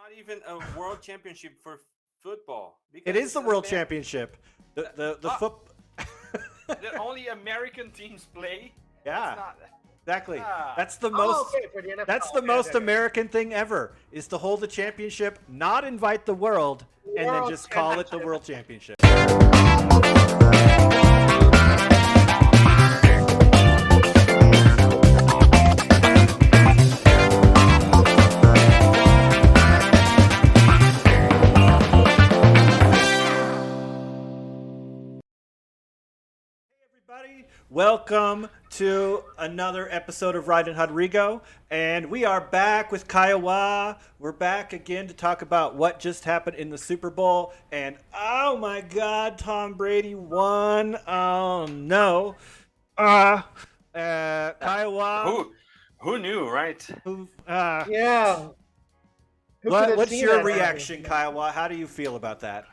not even a world championship for football It because is it's the world Amer- championship. The Ah, foot. that only American teams play. That's Yeah, not. exactly. Ah, That's the Oh, most. okay, for the NFL. That's the Okay, most okay. American thing ever. Is to hold the championship, not invite the world, and then World just call it the Championship. world championship. Everybody, welcome to another episode of Ride and Rodrigo, and we are back with Kiowa. We're back again to talk about what just happened in the Super Bowl, and oh my God, Tom Brady won! Oh no, Kiowa, who knew, right? Yeah. Who could have what's seen your that reaction, happen? Kiowa? How do you feel about that?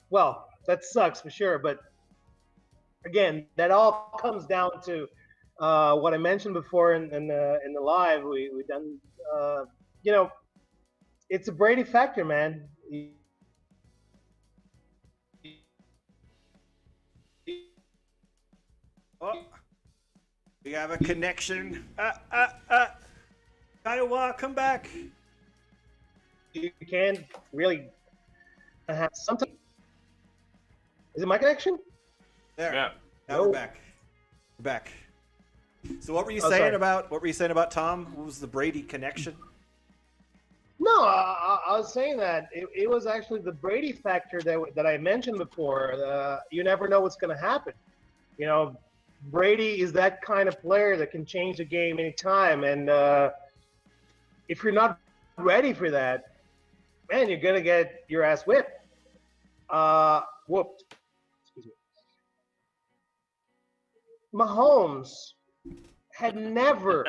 Well, that sucks for sure. But again, that all comes down to what I mentioned before in the live we done. You know, it's a Brady factor, man. Oh, we have a connection. Kiowa, come back. You can't really have something. Is it my connection? There. Yeah. Now No. we're back. We're back. So what were you Oh, saying sorry. about Tom? What was the Brady connection? No, I was saying that it was actually the Brady factor that I mentioned before. You never know what's going to happen. You know, Brady is that kind of player that can change the game anytime. And if you're not ready for that, man, you're going to get your ass whipped. Whooped. Excuse me. Mahomes had never,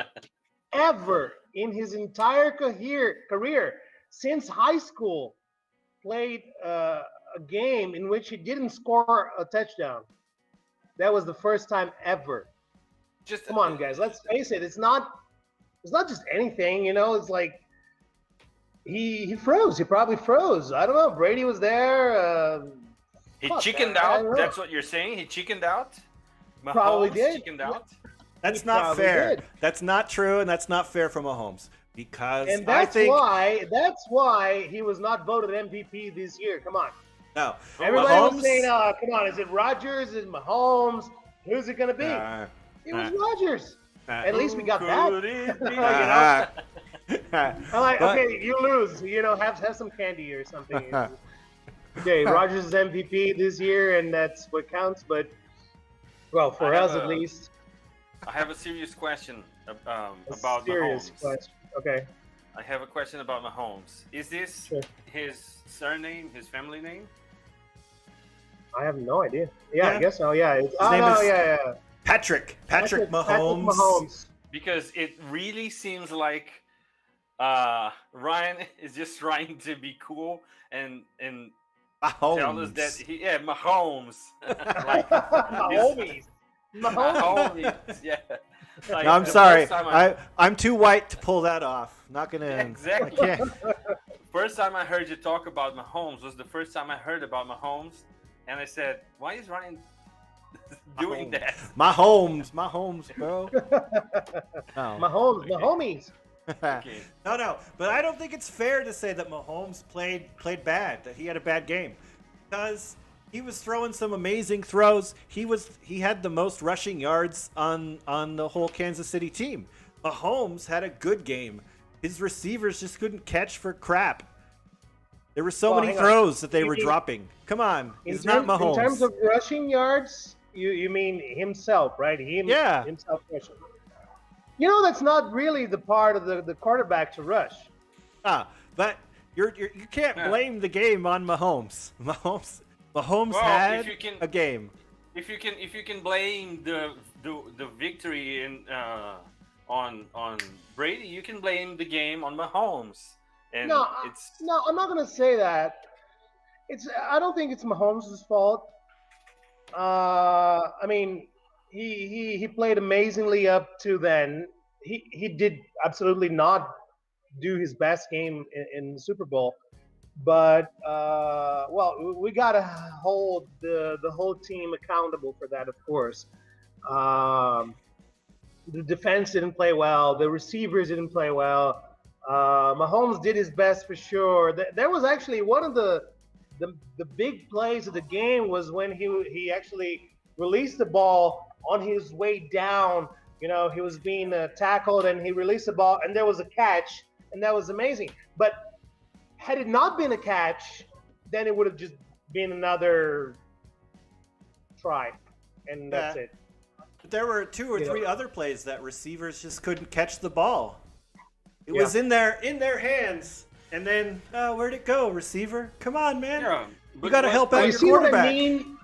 ever in his entire career since high school played a game in which he didn't score a touchdown. That was the first time ever. Just Come on, guys, let's face it. It's not just anything, you know. It's like he froze. He probably froze. I don't know. Brady was there. He fuck, chickened I out. don't know. That's what you're saying. He chickened out. Mahomes Probably did. Chickened out. That's He not probably fair. did. That's not true, and that's not fair for Mahomes because And I that's think why he was not voted MVP this year. Come on. no. Everybody Mahomes, was saying, come on, is it Rodgers? Is it Mahomes? Who's it going to be? It was Rodgers. At least we got that. Could it be? You know? I'm like, But- okay, you lose. You know, have some candy or something. Okay, Rodgers is MVP this year, and that's what counts. But, well, for I have us at a- least, I have a serious question a about serious Mahomes. question. Okay. I have a question about Mahomes. Is this Sure. his surname, his family name? I have no idea. Yeah, Yeah. I guess so. Yeah. His name is yeah. Patrick Mahomes. Mahomes. Because it really seems like Ryan is just trying to be cool and tell us that Mahomes. Like, Mahomes. Mahomes. Yeah. Like, No, I'm the sorry. first time I'm too white to pull that off. Not gonna. Exactly. I can't. First time I heard you talk about Mahomes was the first time I heard about Mahomes, and I said, "Why is Ryan doing that?" Mahomes, bro. No. Mahomes. Mahomes. Okay. No, but I don't think it's fair to say that Mahomes played bad, that he had a bad game, because he was throwing some amazing throws. He had the most rushing yards on the whole Kansas City team. Mahomes had a good game. His receivers just couldn't catch for crap. There were so Well, many hang on. throws that they You were mean- dropping. Come on, In it's not Mahomes. In terms of rushing yards, you mean himself, right? Yeah. Himself rushing. You know, that's not really the part of the quarterback to rush. But you can't Yeah. blame the game on Mahomes. Mahomes Well, had if you can- a game. If you can blame the victory on Brady, you can blame the game on Mahomes. And No, it's No, I'm not going to say that. I don't think it's Mahomes' fault. I mean, he played amazingly up to then. He did absolutely not do his best game in the Super Bowl. But well, we gotta hold the whole team accountable for that, of course. Um, the defense didn't play well. The receivers didn't play well. Mahomes did his best for sure. There was actually one of the big plays of the game was when he actually released the ball on his way down. You know, he was being tackled and he released the ball and there was a catch and that was amazing. But had it not been a catch, then it would have just been another try, and that's it. But there were 2 or 3 other plays that receivers just couldn't catch the ball. It was in their hands, and then where'd it go, receiver? Come on, man! Yeah, you got to help out your quarterback. You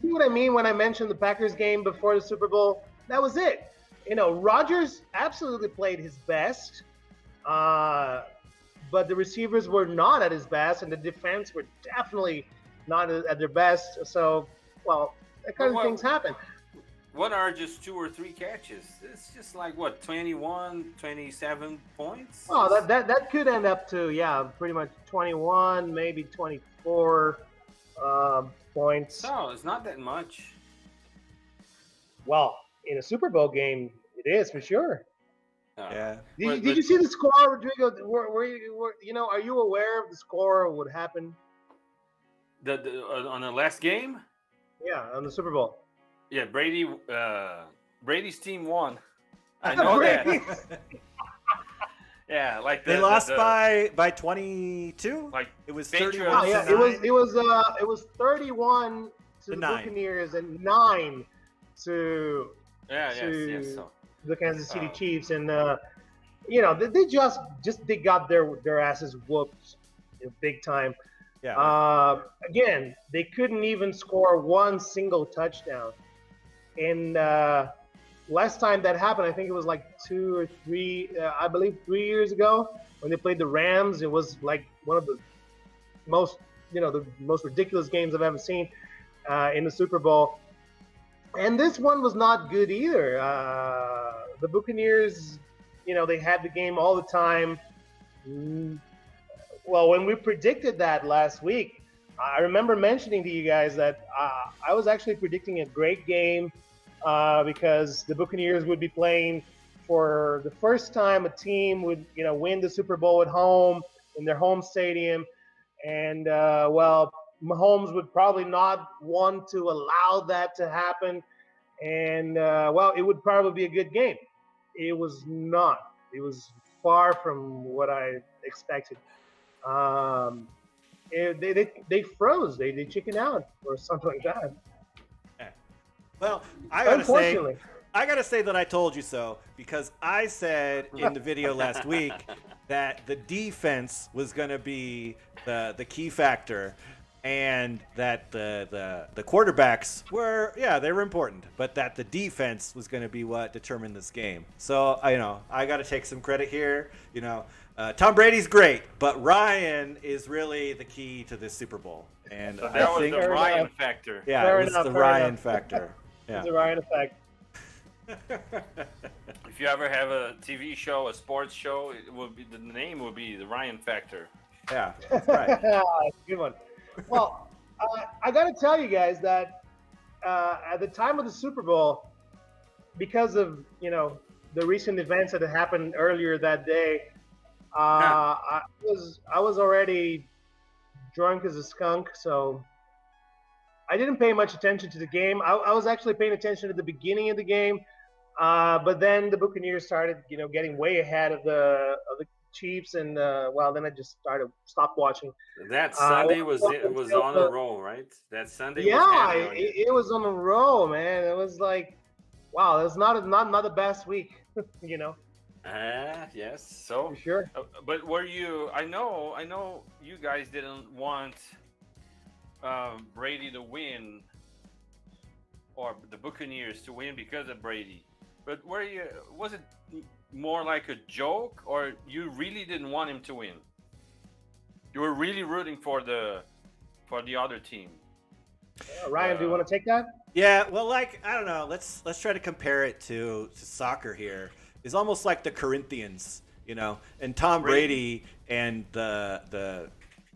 see what I mean when I mentioned the Packers game before the Super Bowl? That was it. You know, Rodgers absolutely played his best. But the receivers were not at his best, and the defense were definitely not at their best. So, well, that kind of things happen. What are just 2 or 3 catches? It's just like, what, 21, 27 points? Oh, that could end up to, pretty much 21, maybe 24 points. No, it's not that much. Well, in a Super Bowl game, it is for sure. Yeah. Did you see the score, Rodrigo? Are you aware of the score of what happened? On the last game? Yeah, on the Super Bowl. Yeah, Brady's team won. I know that. Yeah, like they lost by 22. Like it was 31. Oh, yeah, it was 31 to the 9. Buccaneers and 9 to the Kansas City Chiefs, and they got their asses whooped big time. Yeah. Again, they couldn't even score one single touchdown. And last time that happened, I think it was like 2 or 3, I believe 3 years ago when they played the Rams. It was like one of the most ridiculous games I've ever seen in the Super Bowl. And this one was not good either. The Buccaneers, they had the game all the time. Well, when we predicted that last week, I remember mentioning to you guys that I was actually predicting a great game because the Buccaneers would be playing for the first time. A team would, win the Super Bowl at home in their home stadium, and Mahomes would probably not want to allow that to happen, and it would probably be a good game. It was not. It was far from what I expected. They froze. They chickened out or something like that. Well, I gotta say that I told you so, because I said in the video last week that the defense was gonna be the key factor, and that the quarterbacks were they were important, but that the defense was gonna be what determined this game. So I gotta take some credit here. Tom Brady's great, but Ryan is really the key to this Super Bowl. And so that was the Ryan factor. Yeah, it was the Ryan factor. Yeah. It's the Ryan effect. If you ever have a TV show, a sports show, the name would be the Ryan Factor. Yeah, that's right. That's a good one. Well, I got to tell you guys that at the time of the Super Bowl, because of the recent events that had happened earlier that day, I was already drunk as a skunk, so I didn't pay much attention to the game. I was actually paying attention at the beginning of the game, but then the Buccaneers started, getting way ahead of the Chiefs, and then I just stopped watching. That Sunday was on a roll, right? That Sunday. Yeah, it was on a roll, man. It was like, wow, it was not the best week, Yes. So for sure. But were you? I know you guys didn't want Brady to win, or the Buccaneers to win because of Brady. But was it more like a joke, or you really didn't want him to win? You were really rooting for the other team. Ryan, do you want to take that? Yeah, well, I don't know. Let's try to compare it to soccer here. It's almost like the Corinthians you know. And Tom Brady and the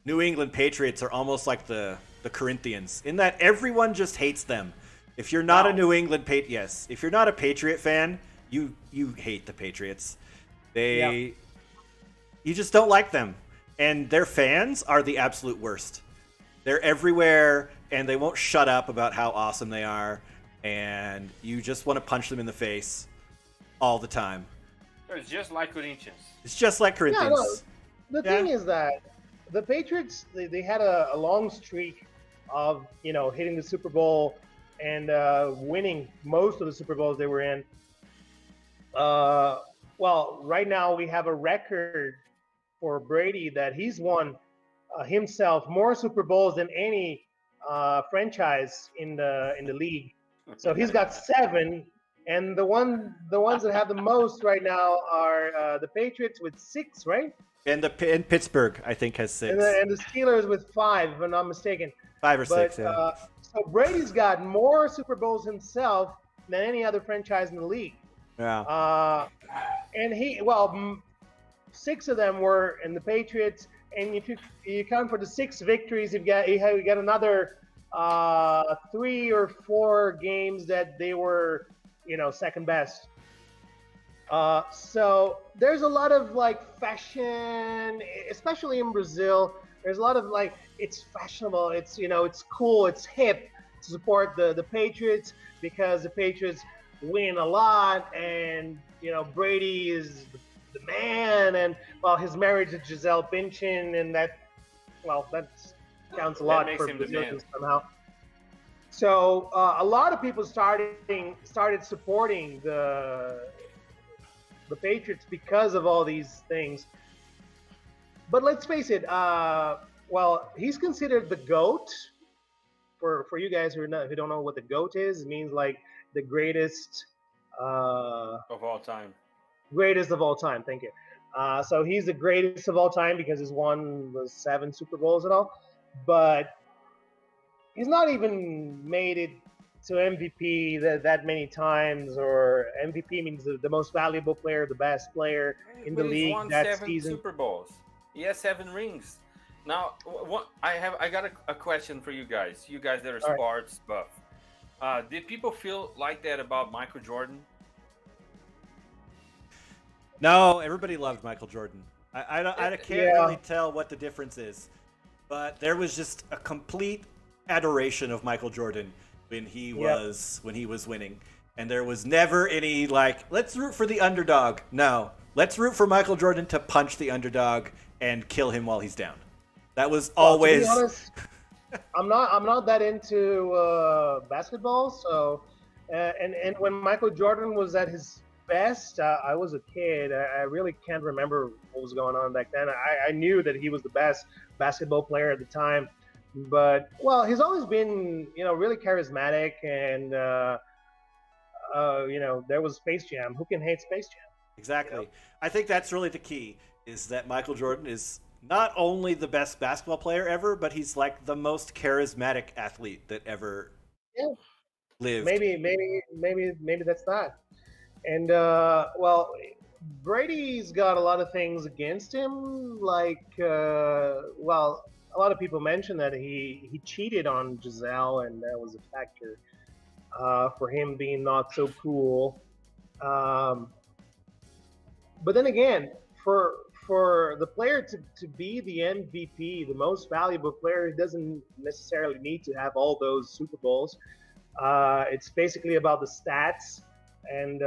New England Patriots are almost like the Corinthians in that everyone just hates them. If you're not a New England if you're not a Patriot fan, you hate the Patriots. You just don't like them. And their fans are the absolute worst. They're everywhere, and they won't shut up about how awesome they are, and you just want to punch them in the face all the time. It's just like Corinthians. It's just like Corinthians. The thing is that the Patriots, they had a long streak of, hitting the Super Bowl and winning most of the Super Bowls they were in. Well, right now we have a record for Brady that he's won himself more Super Bowls than any franchise in the league. So he's got 7, and the ones that have the most right now are the Patriots with 6, right? And Pittsburgh, I think, has 6. And the Steelers with 5, if I'm not mistaken. 5 or 6, yeah. So Brady's got more Super Bowls himself than any other franchise in the league. Yeah. And 6 of them were in the Patriots. And if you count for the 6 victories, you got another 3 or 4 games that they were, second best. So there's a lot of fashion, especially in Brazil. There's a lot of it's fashionable. It's it's cool. It's hip to support the Patriots because the Patriots win a lot, and Brady is the man, and his marriage to Gisele Bündchen, and that counts a lot for Brazilians somehow. So a lot of people started supporting the Patriots because of all these things. But let's face it, he's considered the GOAT. For you guys who don't know what the GOAT is, it means the greatest of all time. Greatest of all time, thank you. So he's the greatest of all time because he's won the 7 Super Bowls and all. But he's not even made it to MVP that many times, or MVP means the most valuable player, the best player in the league won that 7 season. Super Bowls. He has 7 rings. Now, I got a question for you guys. You guys that are sports buff. Did people feel like that about Michael Jordan? No, everybody loved Michael Jordan. I can't really tell what the difference is, but there was just a complete adoration of Michael Jordan when he was winning, and there was never any let's root for the underdog. No, let's root for Michael Jordan to punch the underdog and kill him while he's down. That was always. To be honest, I'm not that into basketball. So, and when Michael Jordan was at his best, I was a kid. I really can't remember what was going on back then. I knew that he was the best basketball player at the time, but he's always been really charismatic, and there was Space Jam. Who can hate Space Jam? Exactly. I think that's really the key, is that Michael Jordan is not only the best basketball player ever, but he's the most charismatic athlete that ever lived. Maybe that's that. And Brady's got a lot of things against him. A lot of people mention that he cheated on Gisele, and that was a factor for him being not so cool. But then again, for the player to be the MVP, the most valuable player, he doesn't necessarily need to have all those Super Bowls. It's basically about the stats. And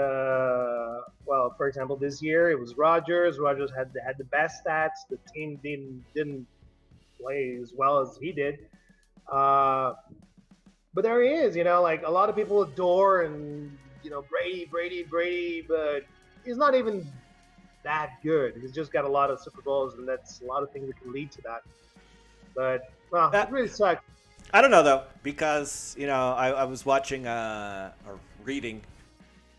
for example, this year it was Rodgers. Rodgers had the best stats. The team didn't play as well as he did. But there he is. A lot of people adore and Brady, but he's not even that good. He's just got a lot of Super Bowls, and that's a lot of things that can lead to that. But it really sucks. I don't know though, because I was watching or reading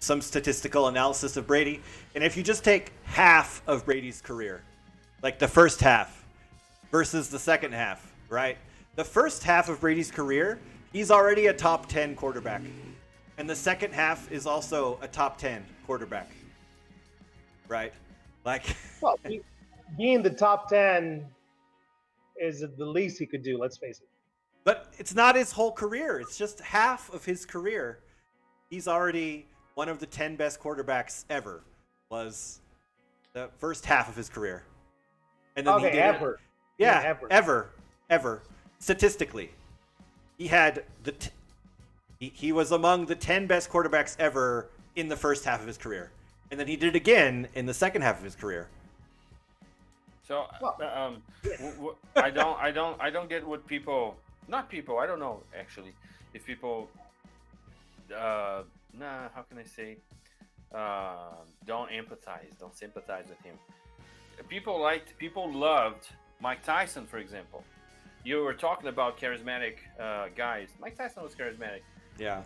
some statistical analysis of Brady, and if you just take half of Brady's career, the first half versus the second half, right? The first half of Brady's career, he's already a top 10 quarterback, and the second half is also a top 10 quarterback, right? Like, Well, being the top 10 is the least he could do. Let's face it. but it's not his whole career. It's just half of his career. He's already one of the 10 best quarterbacks ever. Was the first half of his career, and then he Okay, did it. ever. Yeah, Yeah, ever. Statistically, he had he was among the 10 best quarterbacks ever in the first half of his career, and then he did it again in the second half of his career. So Well, I don't get what people, not people, I don't know actually, if people, how can I say, don't empathize, don't sympathize with him. People loved Mike Tyson, for example. You were talking about charismatic guys. Mike Tyson was charismatic. Yeah.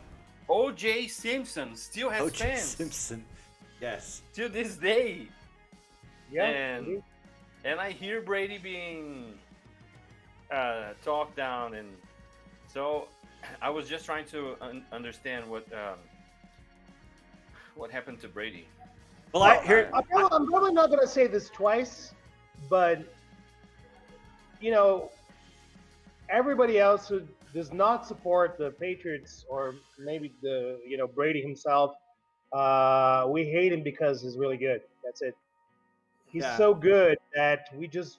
O.J. Simpson still has O.J. fans Simpson. Yes. to this day. Yeah. And I hear Brady being talked down, and so I was just trying to understand what happened to Brady. Well, I'm probably not going to say this twice, but everybody else who does not support the Patriots, or maybe Brady himself, we hate him because he's really good. That's it. He's so good that we just,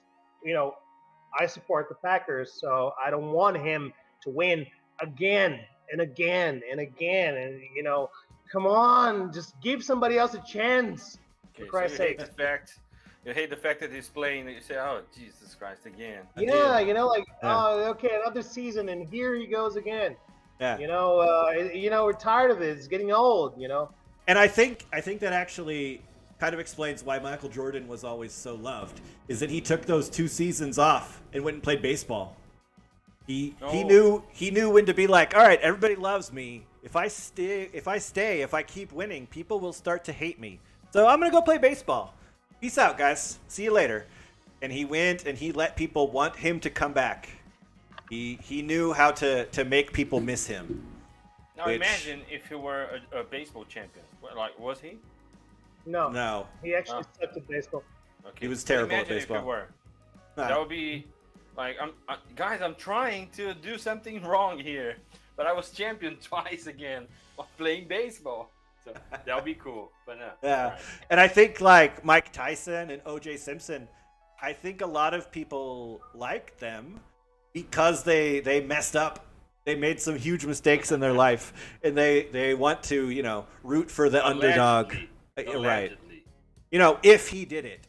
I support the Packers, so I don't want him to win again and again and again. And, come on, just give somebody else a chance, for Christ's sake. You hate the fact that he's playing, that you say, oh, Jesus Christ, again. Yeah, okay, another season, and here he goes again. Yeah. We're tired of it. It's getting old, And I think that actually kind of explains why Michael Jordan was always so loved, is that he took those 2 seasons off and went and played baseball. He knew when to be like, all right, everybody loves me. If I keep winning, people will start to hate me. So I'm gonna go play baseball. Peace out, guys. See you later. And he went and he let people want him to come back. He knew how to make people miss him. Now imagine if he were a baseball champion. Was he? No. He actually sucked at baseball. Okay. He was terrible at Imagine baseball. If he were. That would be like, guys, I'm trying to do something wrong here, but I was champion twice again while playing baseball. So that would be cool. But no. Yeah. Right. And I think like Mike Tyson and O.J. Simpson, I think a lot of people like them because they messed up. They made some huge mistakes in their life, and they want to, root for the underdog. Allegedly. Right. If he did it.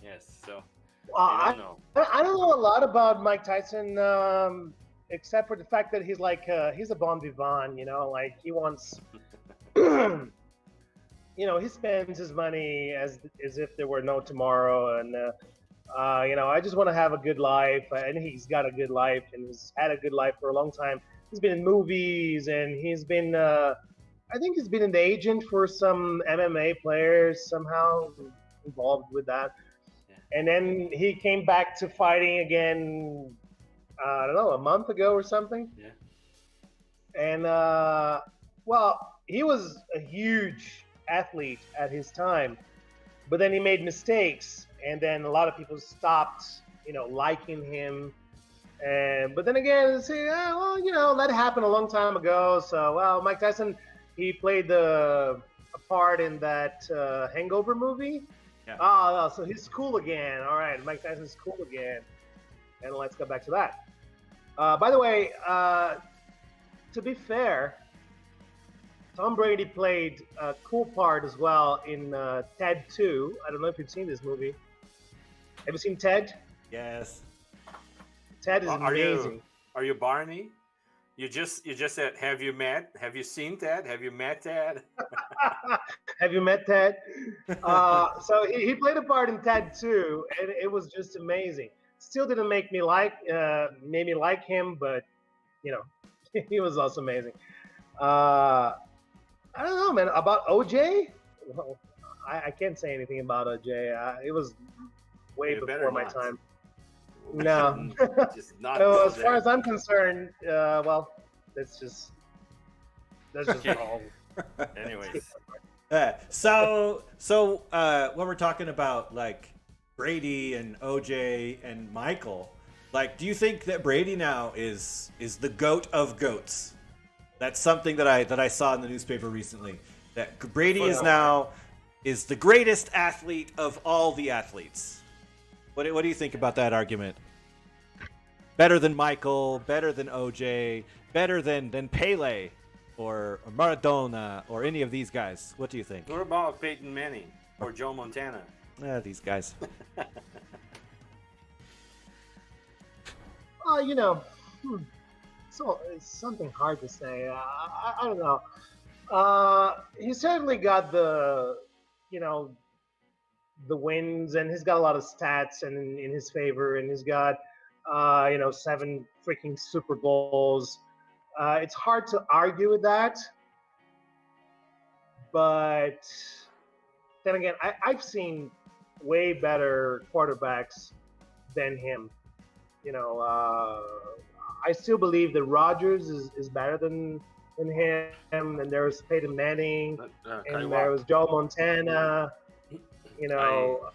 Yes. So I don't know. I don't know a lot about Mike Tyson, except for the fact that he's like he's a bon vivant. Like he wants, he spends his money as if there were no tomorrow, and I just want to have a good life, and he's got a good life, and he's had a good life for a long time. He's been in movies, and he's been, I think he's been an agent for some MMA players, somehow involved with that. And then he came back to fighting again, I don't know, a month ago or something. Yeah. And, he was a huge athlete at his time, but then he made mistakes. And then a lot of people stopped, liking him. But then again, say, that happened a long time ago. So, Mike Tyson, he played a part in that Hangover movie. Yeah. So he's cool again. All right, Mike Tyson's cool again. And let's go back to that. By the way, to be fair, Tom Brady played a cool part as well in Ted 2. I don't know if you've seen this movie. Have you seen Ted? Yes. Ted is amazing. Are you Barney? You just said, have you seen Ted? Have you met Ted? Have you met Ted? So he played a part in Ted 2, and it was just amazing. Still didn't made me like him, but he was also amazing. I don't know, man. About OJ, well, I can't say anything about OJ. It was way before my time. No. Just not so as far as I'm concerned, that's just Okay. wrong. Anyways, When we're talking about like Brady and OJ and Michael, like, do you think that Brady now is the goat of goats? That's something that I saw in the newspaper recently. That Brady is the greatest athlete of all the athletes. What do you think about that argument? Better than Michael, better than OJ, better than Pele or Maradona or any of these guys. What do you think? What about Peyton Manning or Joe Montana? These guys. You know, so it's something hard to say. I don't know. He certainly got you know, the wins, and he's got a lot of stats and in his favor, and he's got, you know, 7 freaking Super Bowls. It's hard to argue with that, but then again, I've seen way better quarterbacks than him. You know, I still believe that Rodgers is better than him, and there was Peyton Manning, and there was Joe Montana. You know,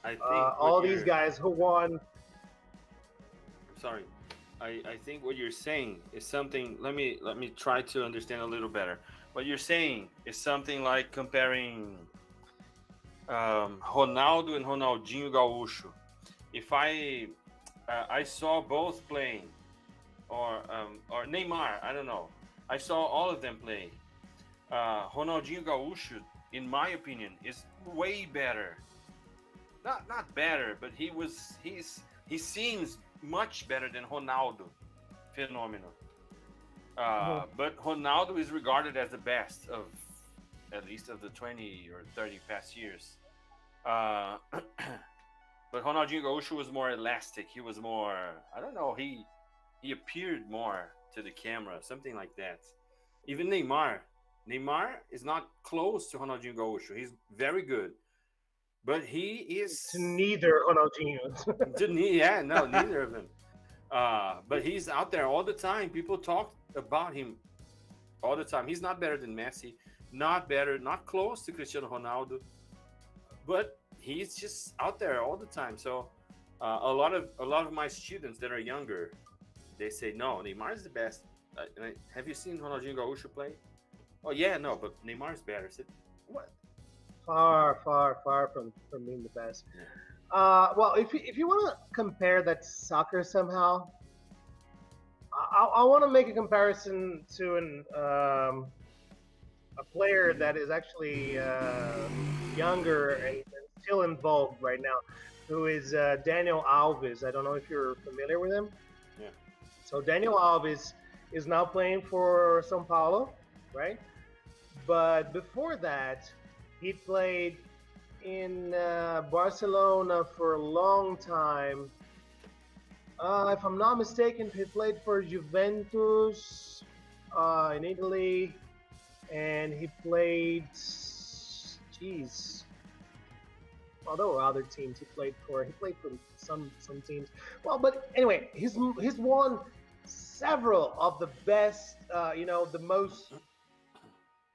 I think all these guys who won. Sorry, I think what you're saying is something. Let me try to understand a little better. What you're saying is something like comparing Ronaldo and Ronaldinho Gaúcho. If I saw both playing, or Neymar, I don't know. I saw all of them play. Ronaldinho Gaúcho, in my opinion, is way better. Not better, but he seems much better than Ronaldo. Phenomenal. But Ronaldo is regarded as the best of, at least of the 20 or 30 past years. But Ronaldinho Gaúcho was more elastic. He was more, I don't know, he appeared more to the camera, something like that. Even Neymar is not close to Ronaldinho Gaúcho. He's very good, but he is to neither Ronaldinho. Neither of them. But he's out there all the time. People talk about him all the time. He's not better than Messi, not close to Cristiano Ronaldo, but he's just out there all the time. So a lot of my students that are younger, they say, no, Neymar is the best. Have you seen Ronaldinho Gaúcho play? Oh yeah, no, but Neymar is better. I said, what? Far from being the best. Yeah. Well, if you want to compare that soccer somehow, I want to make a comparison to a player that is actually younger and still involved right now, who is Daniel Alves. I don't know if you're familiar with him. Yeah. So Daniel Alves is now playing for São Paulo, right? But before that, he played in Barcelona for a long time. If I'm not mistaken, he played for Juventus in Italy, and he played. Well, there were other teams he played for. He played for some teams. Well, but anyway, he's won several of the best, the most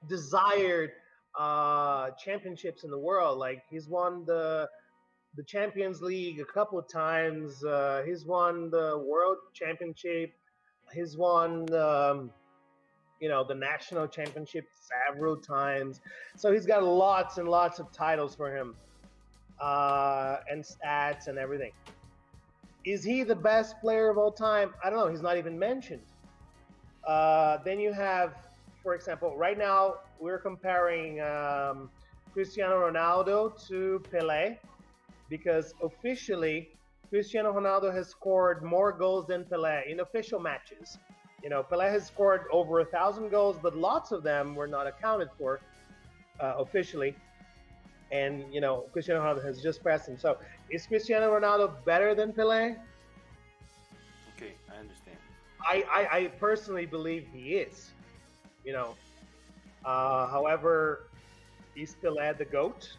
desired championships in the world. Like, he's won the Champions League a couple of times. He's won the World Championship. He's won the national championship several times. So he's got lots and lots of titles for him, and stats and everything. Is he the best player of all time? I don't know. He's not even mentioned. Then you have, for example, right now we're comparing Cristiano Ronaldo to Pelé, because officially Cristiano Ronaldo has scored more goals than Pelé in official matches. Pelé has scored over 1,000 goals, but lots of them were not accounted for officially. And, Cristiano Ronaldo has just passed him. So is Cristiano Ronaldo better than Pelé? Okay, I understand. I personally believe he is. However, is Pelé the GOAT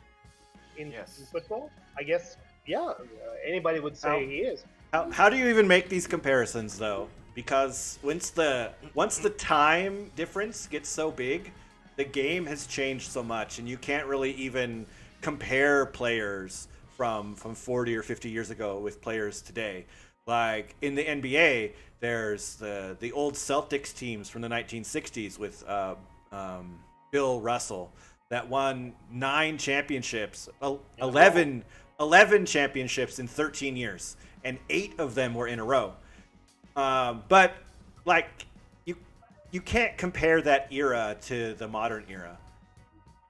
in football? I guess, yeah, anybody would say he is. How do you even make these comparisons, though? Because once the time difference gets so big, the game has changed so much, and you can't really even compare players from 40 or 50 years ago with players today. Like in the NBA, there's the old Celtics teams from the 1960s with Bill Russell that won 9 championships, 11 championships in 13 years, and 8 of them were in a row. But like you can't compare that era to the modern era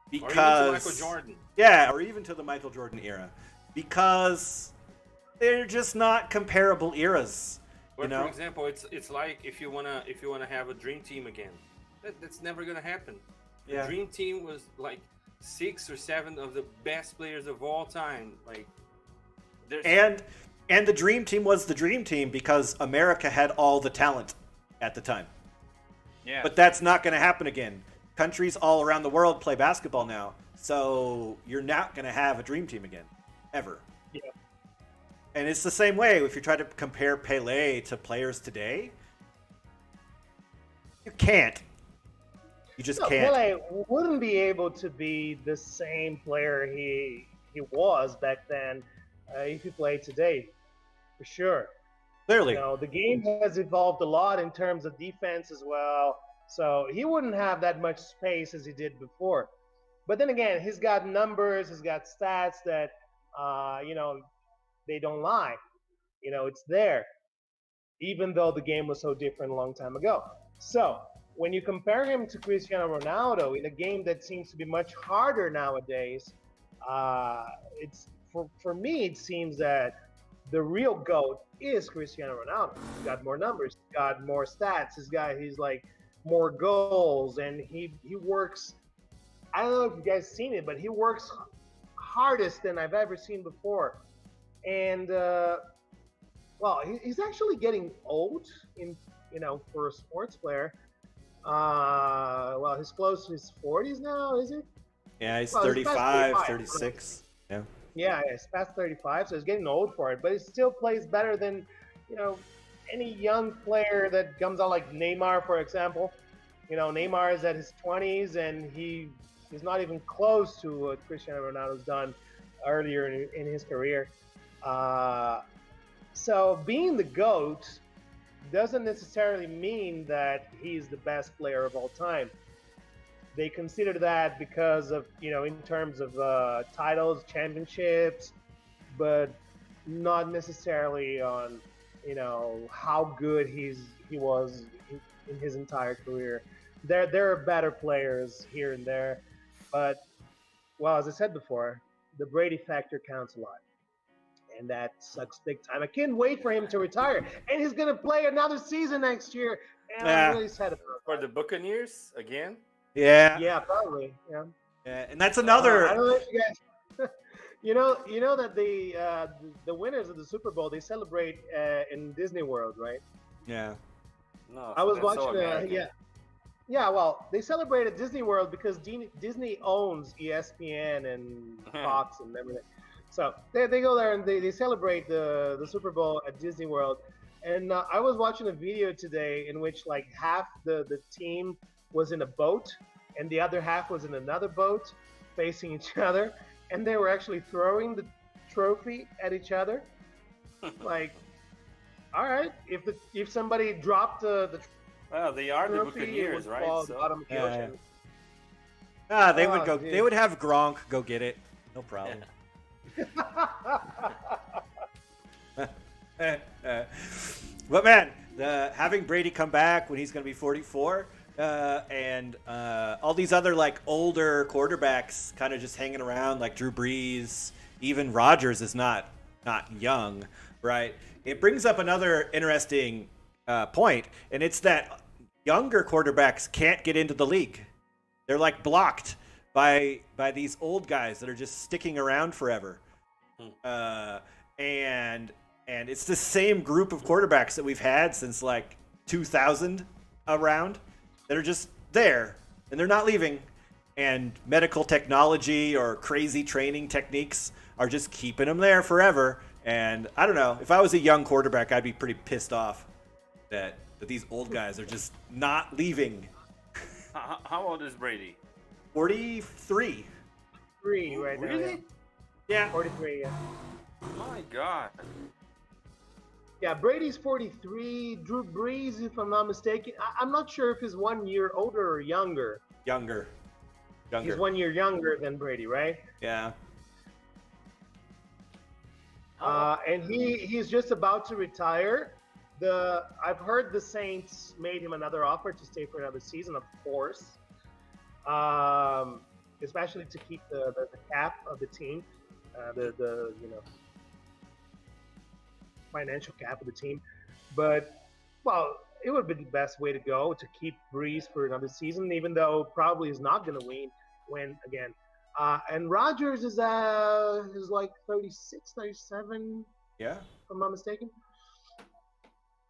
because or even to Michael Jordan. Yeah, or even to the Michael Jordan era, because they're just not comparable eras. But for example, it's like if you wanna have a dream team again, that's never gonna happen. The dream team was like 6 or 7 of the best players of all time. Like, and the dream team was the dream team because America had all the talent at the time. Yeah. But that's not going to happen again. Countries all around the world play basketball now, so you're not going to have a dream team again, ever. Yeah. And it's the same way if you try to compare Pelé to players today. You can't. You just can't. Pelé wouldn't be able to be the same player he was back then if he played today, for sure. Clearly. You know, the game has evolved a lot in terms of defense as well, so he wouldn't have that much space as he did before. But then again, he's got numbers, he's got stats that, they don't lie. You know, it's there, even though the game was so different a long time ago. So when you compare him to Cristiano Ronaldo in a game that seems to be much harder nowadays, it's for me, it seems that the real GOAT is Cristiano Ronaldo. He's got more numbers, he's got more stats, he's like more goals, and he works. I don't know if you guys seen it, but he works hardest than I've ever seen before. And he's actually getting old for a sports player. He's close to his 40s now, is it? Yeah, he's 35, 36. Yeah. Yeah, he's past 35, so he's getting old for it. But he still plays better than, any young player that comes out like Neymar, for example. Neymar is at his 20s, and he's not even close to what Cristiano Ronaldo's done earlier in his career. So being the GOAT doesn't necessarily mean that he's the best player of all time. They consider that because of, in terms of titles, championships, but not necessarily on, how good he was in his entire career. There are better players here and there, but, as I said before, the Brady factor counts a lot. And that sucks big time. I can't wait for him to retire. And he's going to play another season next year. And I'm really sad about that. For the Buccaneers again? Yeah. Yeah, probably. Yeah. And that's another. I don't know if you guys. you know that the winners of the Super Bowl, they celebrate in Disney World, right? Yeah. No, I was watching. So Yeah. Well, they celebrate at Disney World because Disney owns ESPN and Fox and everything. So they go there and they celebrate the Super Bowl at Disney World. And I was watching a video today in which like half the team was in a boat and the other half was in another boat facing each other. And they were actually throwing the trophy at each other. Like, all right, if somebody dropped the well, they are the trophy, Buccaneers, it would right? fall to the So bottom of the ocean. They would go. Dude. They would have Gronk go get it. No problem. But man, having Brady come back when he's going to be 44, and all these other like older quarterbacks kind of just hanging around, like Drew Brees, even Rodgers is not young, right? It brings up another interesting point, and it's that younger quarterbacks can't get into the league. They're like blocked by these old guys that are just sticking around forever. And it's the same group of quarterbacks that we've had since like 2000 around that are just there and they're not leaving. And medical technology or crazy training techniques are just keeping them there forever. And I don't know, if I was a young quarterback, I'd be pretty pissed off that these old guys are just not leaving. How old is Brady? 43. 3 right now. Really? Yeah. 43. Yeah. My God. Yeah, Brady's 43. Drew Brees, if I'm not mistaken, I'm not sure if he's 1 year older or younger. Younger. He's 1 year younger than Brady, right? Yeah. And he's just about to retire. I've heard the Saints made him another offer to stay for another season, of course, especially to keep the cap of the team, the financial cap of the team. But well, it would be the best way to go to keep Breeze for another season, even though probably is not going to win again. And Rodgers is like 36, 37, Yeah. if I'm not mistaken.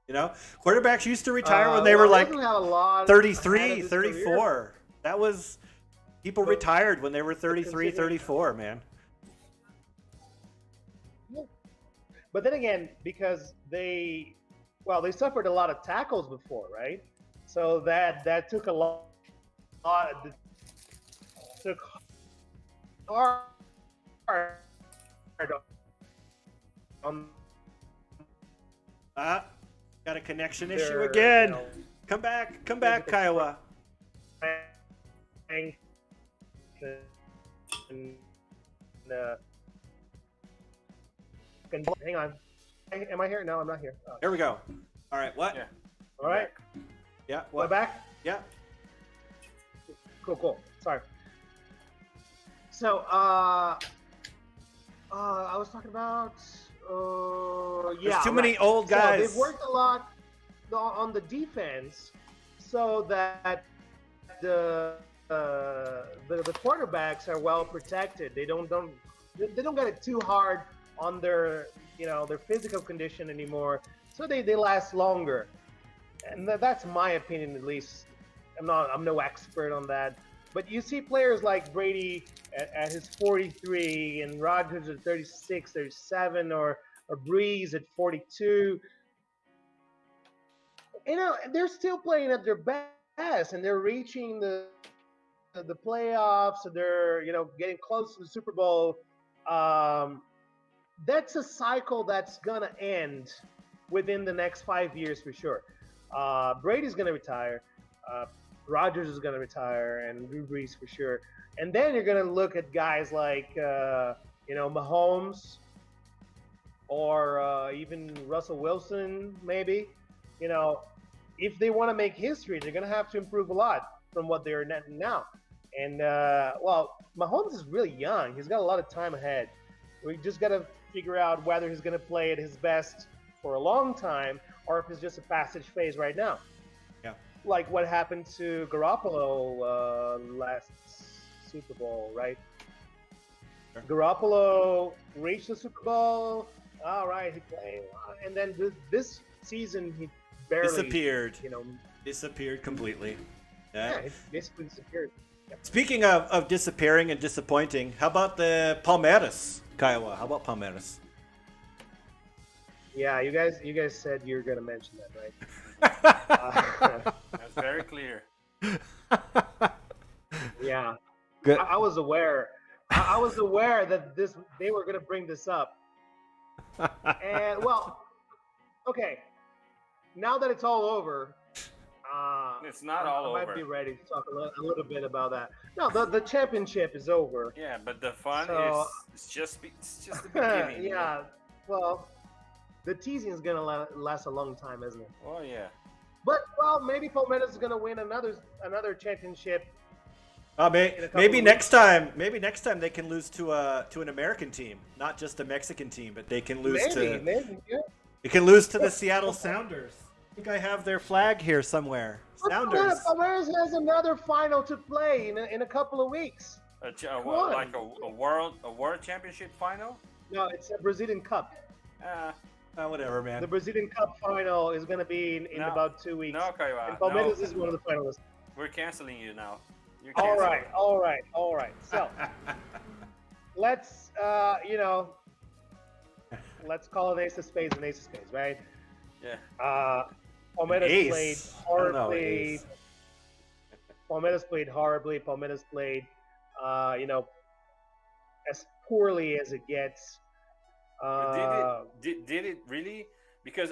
You know, quarterbacks used to retire when they were he like doesn't have a lot ahead of 33, his 34. career. That was people But- retired when they were 33, considering- 34, man. But then again, because they suffered a lot of tackles before, right? So that took a lot took hard on Got a connection issue their, again. you know, Come back, Kiowa. strength and, hang on. Am I here? No, I'm not here. Oh. Here we go. All right, what? Yeah. All right. Yeah, Am I what? back? Yeah. Cool. Sorry. So, I was talking about, There's too many old So guys. they've worked a lot on the defense, so that the quarterbacks are well protected. They don't get it too hard on their physical condition anymore, so they last longer. And that's my opinion, at least. I'm no expert on that, but you see players like Brady at his 43 and Rodgers at 36, 37, or Breeze at 42. They're still playing at their best, and they're reaching the playoffs, and they're getting close to the Super Bowl. That's a cycle that's gonna end within the next 5 years for sure. Brady's gonna retire. Rodgers is gonna retire, and Drew Brees for sure. And then you're gonna look at guys like Mahomes, or even Russell Wilson, maybe. If they want to make history, they're gonna have to improve a lot from what they're now. And Mahomes is really young. He's got a lot of time ahead. We just gotta figure out whether he's gonna play at his best for a long time, or if it's just a passage phase right now. Yeah. Like what happened to Garoppolo last Super Bowl, right? Sure. Garoppolo reached the Super Bowl. All right, he played, and then this season he barely Disappeared. You know, Disappeared completely. yeah, he basically disappeared. Speaking of disappearing and disappointing, how about the Palmeiras, Kiowa? How about Palmeiras? Yeah, you guys said you were gonna mention that, right? That's very clear. Yeah, Good. I was aware. I was aware that they were gonna bring this up. And okay. Now that it's all over, It's not all I over. might be ready to talk a little bit about that. No, the championship is over. Yeah, but the fun So- is it's just the beginning. you know? Yeah, well, the teasing is gonna last a long time, isn't it? Oh yeah. But maybe Palmeiras is gonna win another championship. Maybe couple of next time. Maybe next time they can lose to an American team, not just a Mexican team, but they can lose to. Maybe, yeah. They can lose to the Seattle Sounders. I think I have their flag here somewhere. Sounders. Palmeiras has another final to play in a couple of weeks. What, like a world championship final? No, it's a Brazilian Cup. Whatever, man. The Brazilian Cup final is going to be in No. about 2 weeks. No, Kaiwa. And Palmeiras No. is one of the finalists. We're canceling you now. You're All canceling. right. So let's let's call an ace of spades an ace of spades, right? Yeah. Palmeiras Ace. played I don't know, horribly. ace. Palmeiras played horribly. Palmeiras played You know, as poorly as it gets. But Uh, did it really? Because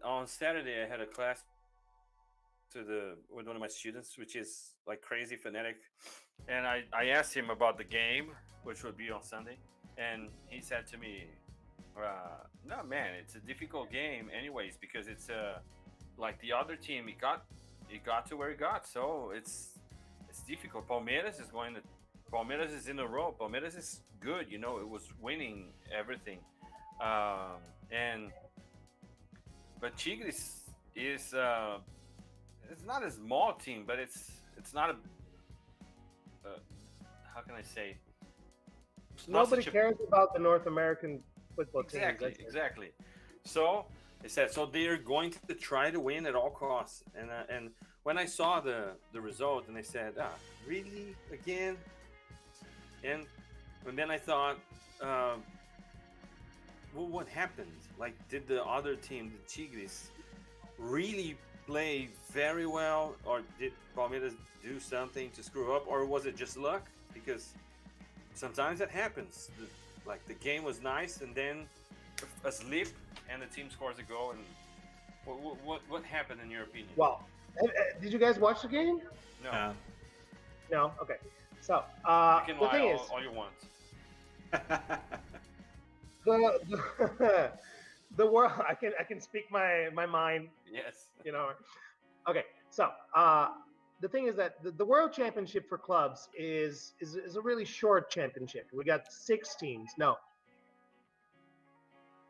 on Saturday I had a class with one of my students, which is like crazy fanatic, and I asked him about the game, which would be on Sunday, and he said to me, "No, man, it's a difficult game, anyways, because it's like the other team, it got to where it got, so it's difficult. Palmeiras is in a row. Palmeiras is good, you know. It was winning everything, and but Tigres is it's not a small team, but it's not a how can I say? It's not Nobody such a cares about the North American football teams. exactly, That's it. exactly. So they said so they're going to try to win at all costs. And when I saw the result, and they said, really again, and then I thought, well, what happened? Like, did the other team, the Tigres, really play very well, or did Palmeiras do something to screw up, or was it just luck? Because sometimes that happens. Like the game was nice, and then a slip, and the team scores a goal. And what happened in your opinion? Well, did you guys watch the game? No, No. Okay. So you can the lie thing is, all you want. the the world. I can speak my mind. Yes. You know. Okay. So the thing is that the World Championship for clubs is a really short championship. We got 6 teams. No.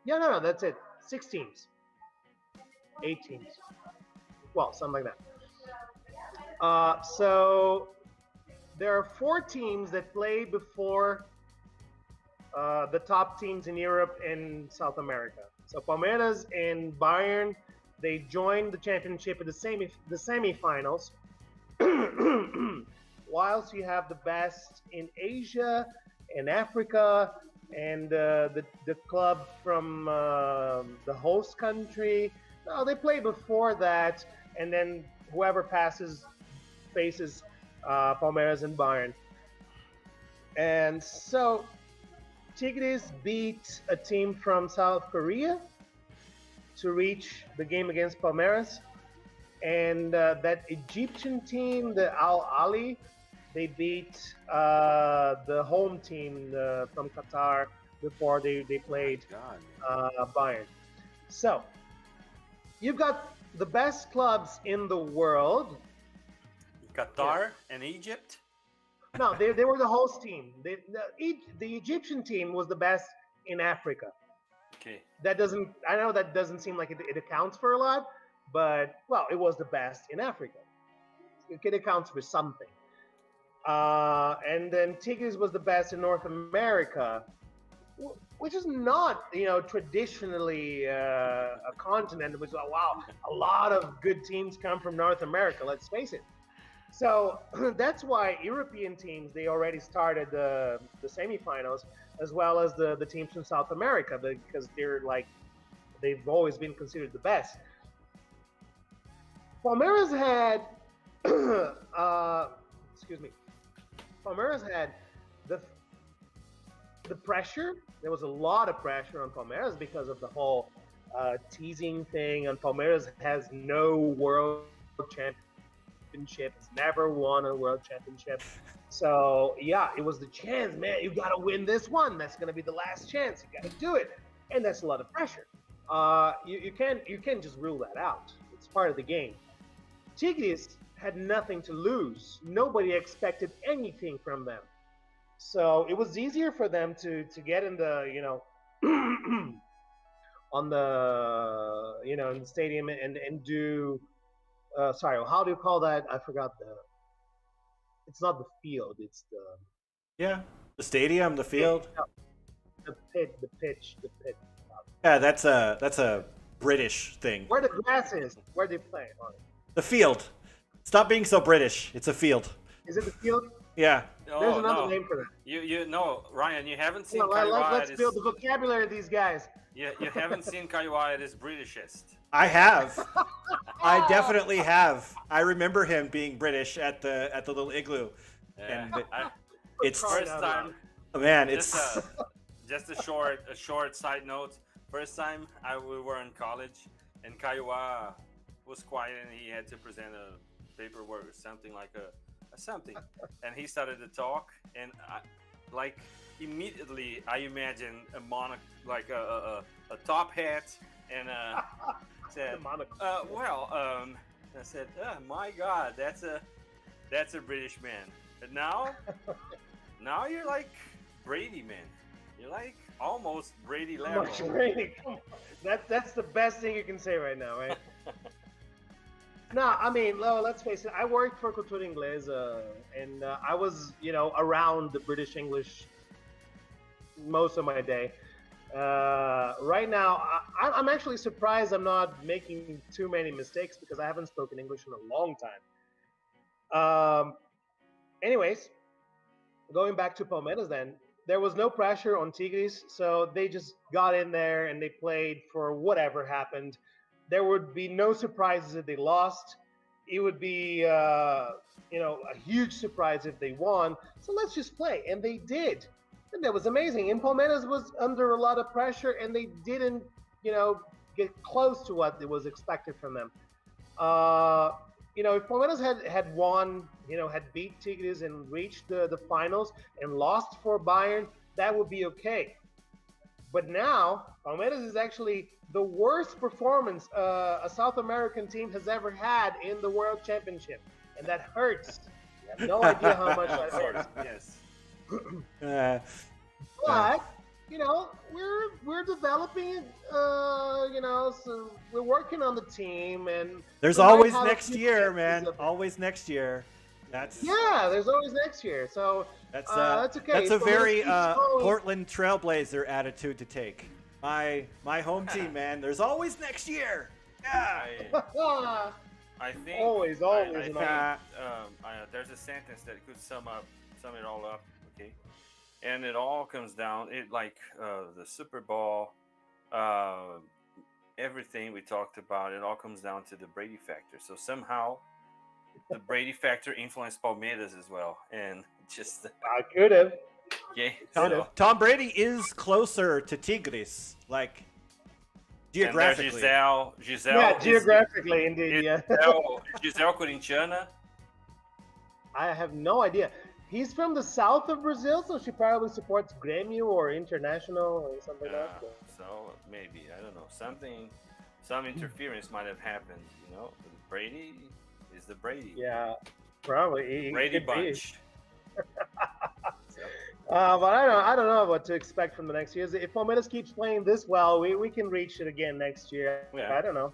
Yeah, no, that's it. 6 teams, 8 teams. Well, something like that. So there are 4 teams that play before the top teams in Europe and South America. So Palmeiras and Bayern, they joined the championship in the semifinals. Whilst you have the best in Asia and Africa and the club from the host country. No, they play before that, and then whoever faces Palmeiras and Bayern. And so Tigres beat a team from South Korea to reach the game against Palmeiras. And that Egyptian team, the Al Ali, they beat the home team from Qatar before they played God. Bayern. So you've got the best clubs in the world. Qatar and Egypt. No, they were the host team. The Egyptian team was the best in Africa. Okay. I know that doesn't seem like it accounts for a lot, but well, it was the best in Africa. It accounts for something. And then Tigres was the best in North America, which is not, traditionally a continent. Which, wow, a lot of good teams come from North America. Let's face it. So that's why European teams, they already started the semifinals, as well as the teams from South America, because they've always been considered the best. Palmeiras had, excuse me. Palmeiras had the pressure. There was a lot of pressure on Palmeiras because of the whole teasing thing. And Palmeiras has no world championship. It's never won a world championship. So yeah, it was the chance, man. You got to win this one. That's going to be the last chance. You got to do it, and that's a lot of pressure. You can't just rule that out. It's part of the game. Tigres had nothing to lose. Nobody expected anything from them. So it was easier for them to get in the, on the, in the stadium and do, sorry, how do you call that? I forgot it's not the field, it's the stadium, the field. the pitch. Yeah, that's a British thing. Where the grass is, where they play on it. The field. Stop being so British. It's a field. Is it the field? Yeah. There's another name for that. You know, Ryan, you haven't seen Let's build the vocabulary of these guys. You haven't seen Kaiwai at his Britishest. I have. I definitely have. I remember him being British at the little igloo. And it's first time. man, Just it's just a short side note. First time we were in college, and Kaiwa was quiet, and he had to present a paperwork or something like a something, and he started to talk, and like immediately I imagine a like a top hat, and said, I said, oh, my God, that's a British man. But now you're like Brady, man. You're like almost Brady level. Much Brady. Come on. That's the best thing you can say right now, right? No, I mean, let's face it. I worked for Cultura Inglesa, and I was, around the British English most of my day. Right now, I'm actually surprised I'm not making too many mistakes because I haven't spoken English in a long time. Anyways, going back to Palmeiras then, there was no pressure on Tigres, so they just got in there and they played for whatever happened. There would be no surprises if they lost. It would be, a huge surprise if they won. So let's just play, and they did, and that was amazing. And Palmeiras was under a lot of pressure, and they didn't, get close to what was expected from them. If Palmeiras had won, had beat Tigres and reached the finals and lost for Bayern, that would be okay. But now, Palmeiras is actually the worst performance a South American team has ever had in the World Championship. And that hurts. You have no idea how much that hurts. Yes. But, we're developing, so we're working on the team. And there's we might always have a next few year, chances man. of- Always next year. That's there's always next year. So that's okay. That's a So very let's keep going. Portland Trailblazer attitude to take. My home team, man. There's always next year. Yeah. I think Always, I always, think, man. there's a sentence that could sum it all up. Okay, and it all comes down the Super Bowl, everything we talked about. It all comes down to the Brady factor. So somehow, the Brady factor influenced Palmeiras as well, and just I could have. yeah. Tom Brady is closer to Tigres, like geographically. And there's Giselle. Yeah, geographically, indeed. Yeah. Giselle Corintiana. I have no idea. He's from the south of Brazil, so she probably supports Grêmio or International or something like that. So maybe I don't know some interference might have happened. Brady is the Brady. Yeah, probably. Brady bunch. But I don't know what to expect from the next years. If Palmeiras keeps playing this well, we can reach it again next year. Yeah. I don't know.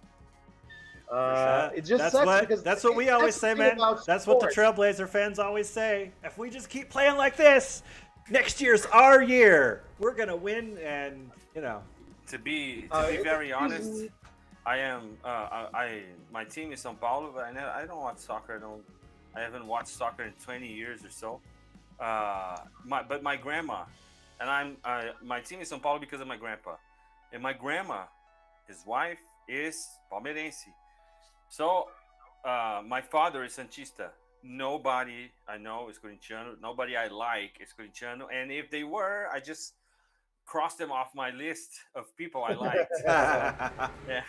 It just that's sucks because that's what we always say, man. That's what the Trailblazer fans always say. If we just keep playing like this, next year's our year. We're gonna win, and To be very honest, I am. My team is São Paulo, but I don't watch soccer. I haven't watched soccer in 20 years or so. But my grandma, and my team is São Paulo because of my grandpa, and my grandma, his wife is Palmeirense. So my father is Santista. Nobody I know is Corintiano. Nobody I like is Corintiano, and if they were, I just crossed them off my list of people I liked. Yeah.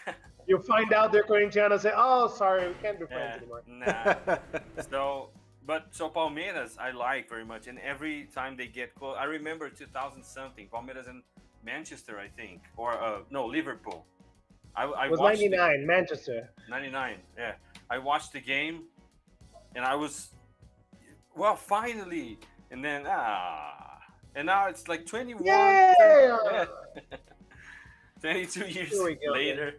You find out they're Corinthians and say, "Oh, sorry, we can't be friends anymore." Nah. So Palmeiras I like very much, and every time they get close, I remember 2000 something Palmeiras and Manchester, I think, or no, Liverpool. I It was watched 99, Manchester. 99. Yeah, I watched the game, and I was, finally, and then and now it's like 21. Yeah. 22 years Here we go, later.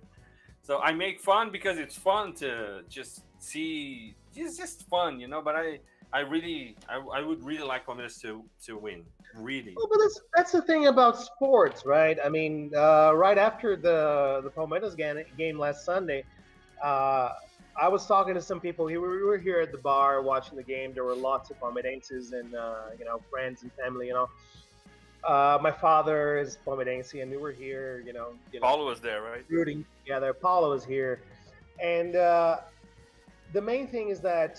So I make fun because it's fun to just see. It's just fun, But I would really like Palmeiras to win. Really. Well, but that's the thing about sports, right? I mean, right after the Palmeiras game last Sunday, I was talking to some people. We were here at the bar watching the game. There were lots of Palmeirenses and friends and family. My father is Palmeirense, and we were here. Paulo was there, right? Rooting together. Paulo was here, and the main thing is that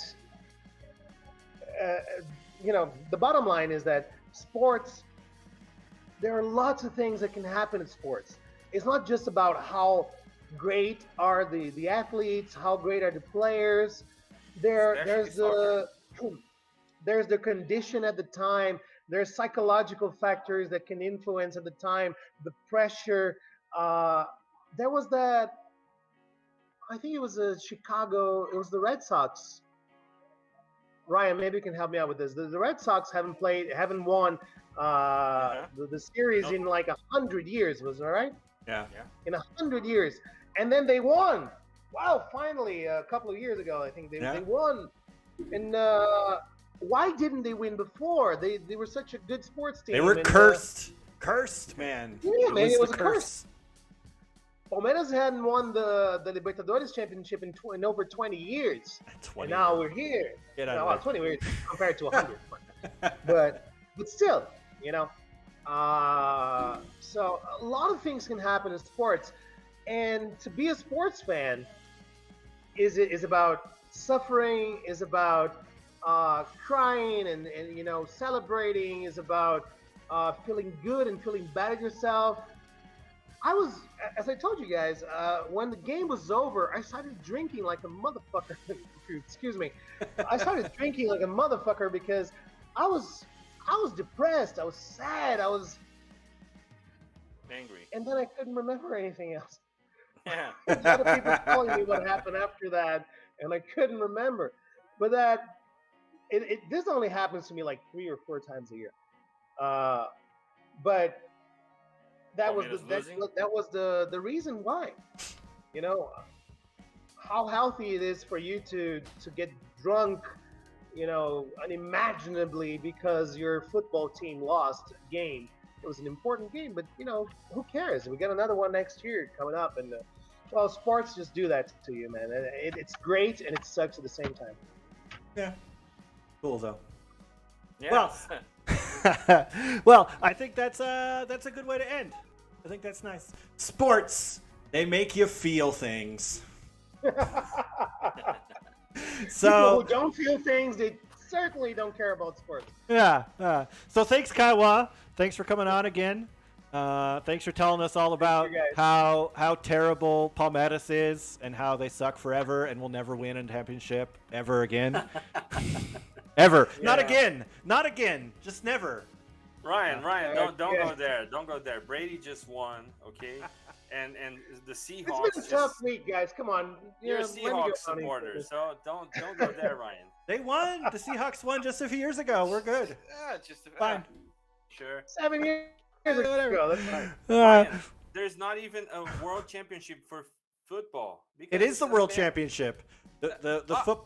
the bottom line is that sports, there are lots of things that can happen in sports. It's not just about how great are the athletes, how great are the players. There's there's the condition at the time. There's psychological factors that can influence at the time, the pressure. There was that. I think it was Chicago. It was the Red Sox. Ryan, maybe you can help me out with this. The Red Sox haven't won the series in like 100 years. Was that right? Yeah. In 100 years, and then they won. Wow! Finally, a couple of years ago, I think they won. And why didn't they win before? They were such a good sports team. They were cursed. Cursed, man. Yeah, man, it was the a curse. Palmeiras hadn't won the Libertadores championship in over 20 years. 20 and now we're here. Get out Now, of well, there. 20 years compared to 100. but still, so a lot of things can happen in sports. And to be a sports fan is about suffering, is about crying and celebrating, is about feeling good and feeling bad at yourself. As I told you guys, when the game was over, I started drinking like a motherfucker. Excuse me. I started drinking like a motherfucker because I was depressed. I was sad. I was Angry. and then I couldn't remember anything else. Yeah. A lot of people telling me what happened after that, and I couldn't remember. But this only happens to me like 3 or 4 times a year. But that was the reason why. How healthy it is for you to get drunk, unimaginably because your football team lost a game. It was an important game, but who cares? We got another one next year coming up, and sports just do that to you, man. It's great and it sucks at the same time. Yeah. Cool though. Yes. Well, I think that's a good way to end. I think that's nice. Sports, they make you feel things. People So who don't feel things, they certainly don't care about sports. yeah. So thanks, Kaiwa. Thanks for coming on again. Thanks for telling us all about you guys. how terrible Palmeiras is and how they suck forever and will never win a championship ever again. Ever. Not Yeah. again. Not again. Just never. Ryan, don't Yeah. go there. Don't go there. Brady just won, okay? And the It's Seahawks been a tough week, guys. Come on. You're a let me go Seahawks on supporter, into so don't go there, Ryan. They won. The Seahawks won just a few years ago. We're good. Just Fine. Sure. 7 years Whatever. ago. That's fine. Ryan, there's not even a world championship for football. It is the it's world Amer- championship. The Ah. foot.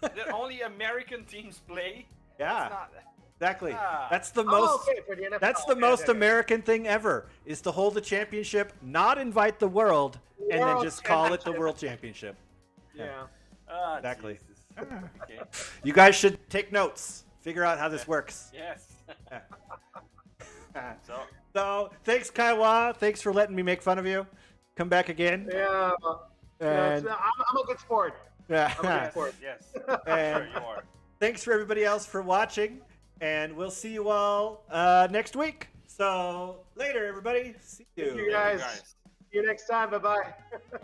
that only American teams play. Yeah. It's not- Exactly. Ah. That's the Oh, most. okay, for the NFL. That's the Okay, most okay. American thing ever. Is to hold the championship, not invite the world, and then World just call it the championship. world championship. Yeah. Ah, Exactly. Jesus. Okay. You guys should take notes. Figure out how this works. Yes. So So thanks, Kaiwa. Thanks for letting me make fun of you. Come back again. Yeah. And I'm a good sport. I'm a yeah. good yes, sport. yes. And- Sure you are. Thanks for everybody else for watching, and we'll see you all next week. So later, everybody. See you. Thank you, Thank you, guys. guys. See you next time. Bye-bye. Bye.